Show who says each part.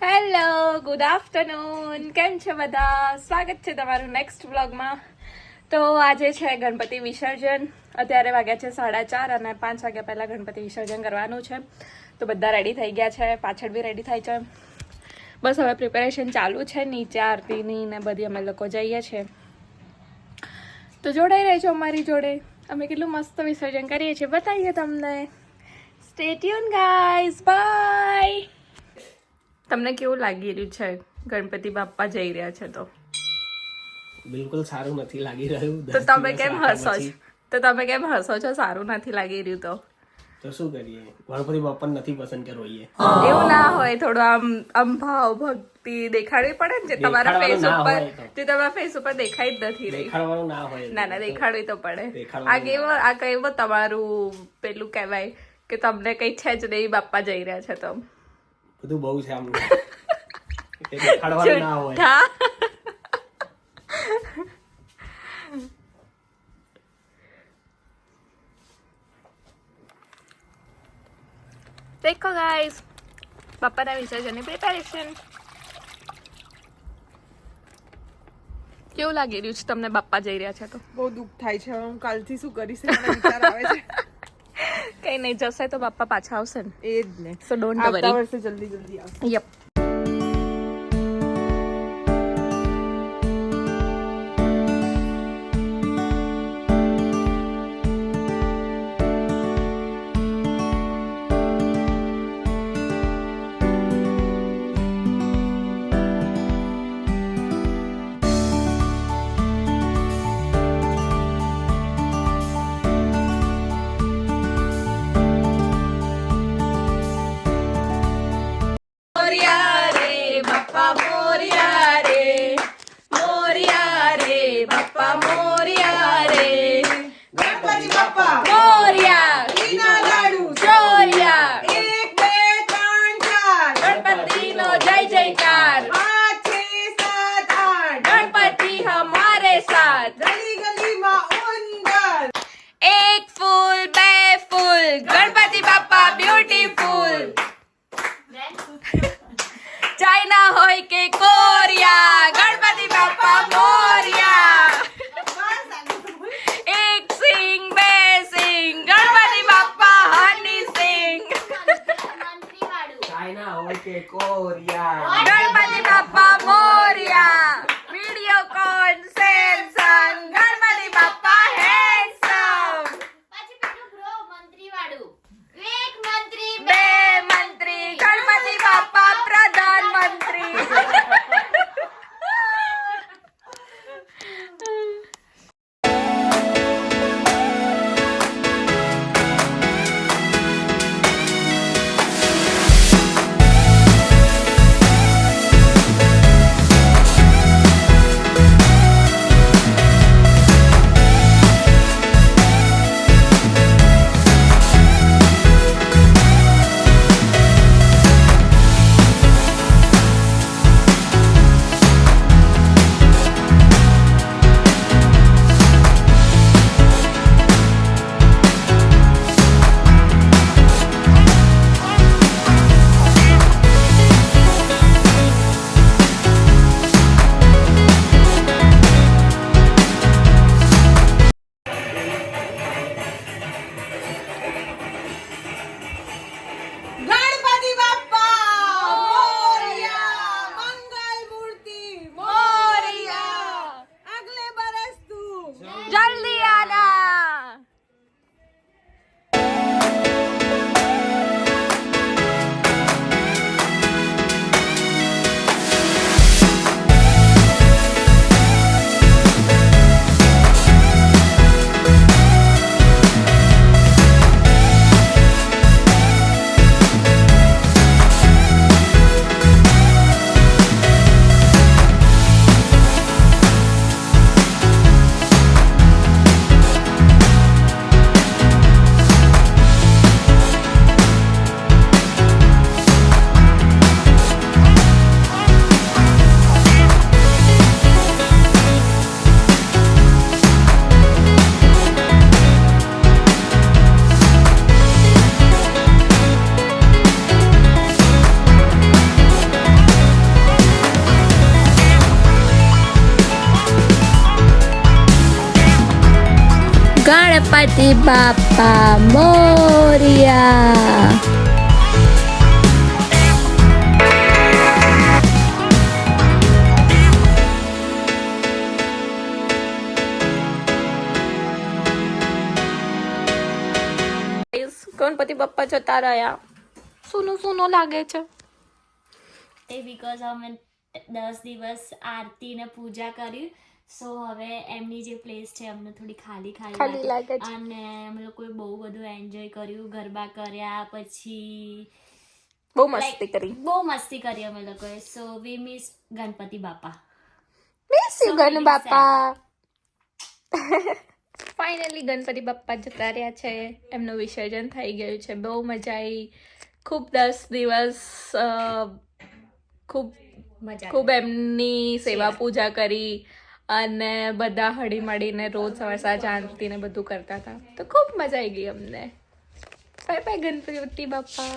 Speaker 1: Hello, good afternoon. કેમ છે બધા? સ્વાગત છે તમારું નેક્સ્ટ વ્લોગમાં. તો આજે છે ગણપતિ વિસર્જન. અત્યારે વાગ્યા છે 4:30 અને 5 વાગ્યા પહેલાં ગણપતિ વિસર્જન કરવાનું છે. તો બધા રેડી થઈ ગયા છે, પાછળ બી રેડી થાય છે. બસ હવે પ્રિપેરેશન ચાલુ છે, નીચે આરતીની ને બધી અમે લોકો જઈએ છીએ. તો જોડાઈ રહેજો અમારી જોડે. અમે કેટલું મસ્ત વિસર્જન કરીએ છીએ બતાવીએ તમને. Stay tune guys, bye. તમને કેવું લાગી રહ્યું છે ગણપતિ બાપ્પા જઈ રહ્યા છે? તો
Speaker 2: બિલકુલ સારું નથી લાગી રહ્યું.
Speaker 1: તો તમે કેમ હસો છો? તો સારું નથી લાગી રહ્યું
Speaker 2: તો શું કરીએ? ગણપતિ બાપ્પા નથી પસંદ કે રોઈએ?
Speaker 1: એવું ના હોય, થોડું આમ ભાવ ભક્તિ દેખાડવી પડે ને, જે તમારા ફેસ ઉપર દેખાઈ જ નથી રહી.
Speaker 2: દેખાડવાનું ના હોય.
Speaker 1: ના દેખાડવી તો પડે. આ કેવો તમારું પેલું કહેવાય કે તમને કઈ છે જ નહીં, બાપ્પા જઈ રહ્યા છે તો
Speaker 2: બધું બહુ છે આમ. દેખાડવાનું ના હોય.
Speaker 1: દેખો ગાઈસ, બાપ્પાના વિસર્જનની પ્રિપેરેશન. કેવું લાગી રહ્યું છે તમને બાપ્પા જઈ રહ્યા છે? તો
Speaker 3: બહુ દુઃખ થાય છે. હું કાલથી શું કરીશ મને વિચાર આવે છે.
Speaker 1: કઈ નહીં, જશે તો બાપ્પા પાછા આવશે ને.
Speaker 3: એ જ ને.
Speaker 1: સો ડોન્ટ વરી.
Speaker 3: આવતા વર્ષે જલ્દી આવશે.
Speaker 1: યપ. ચાઇના હોય કે કોરિયા, ગણપતિ બાપ્પા મોરિયા. એક સિંગ બે સિંગ, ગણપતિ બાપ્પા હની સિંગ.
Speaker 2: ચાઇના હોય કે કોરિયા,
Speaker 1: ગણપતિ બાપ્પા મોરિયા. વિડિયો કોન સેમસંગ, ગણપતિ બાપ્પા હેન્ડસમ. બે મંત્રી, ગણપતિ બાપ્પા પ્રધાનમંત્રી. ગણપતિ બાપા મોરિયા. ગણપતિ બાપ્પા જતા રહ્યા. સોનું સોનું લાગે છે.
Speaker 4: તે બીકોઝ અમે 10 દિવસ આરતી ને પૂજા કરી, સો હવે એમની જે પ્લેસ છે અમને થોડી ખાલી
Speaker 1: ખાલી લાગે છે.
Speaker 4: અને અમે લોકોએ બહુ બધું એન્જોય કર્યું, ગરબા કર્યા, પછી
Speaker 1: બહુ મસ્તી કરી.
Speaker 4: બહુ મસ્તી કરી અમે લોકોએ. સો વી મિસ ગણપતિ બાપા.
Speaker 1: મિસ યુ
Speaker 4: So
Speaker 1: ગણ
Speaker 4: really
Speaker 1: બાપા. ફાઇનલી ગણપતિ બાપ્પા જતા રહ્યા છે. એમનું વિસર્જન થઈ ગયું છે. બહુ મજા આવી. ખૂબ 10 દિવસ ખૂબ એમની સેવા પૂજા કરી અને બધા હળી મળીને રોજ સવાર સાંજ આરતી ને બધું કરતા હતા. તો ખૂબ મજા આવી ગઈ અમને. Bye bye Ganpati Bappa.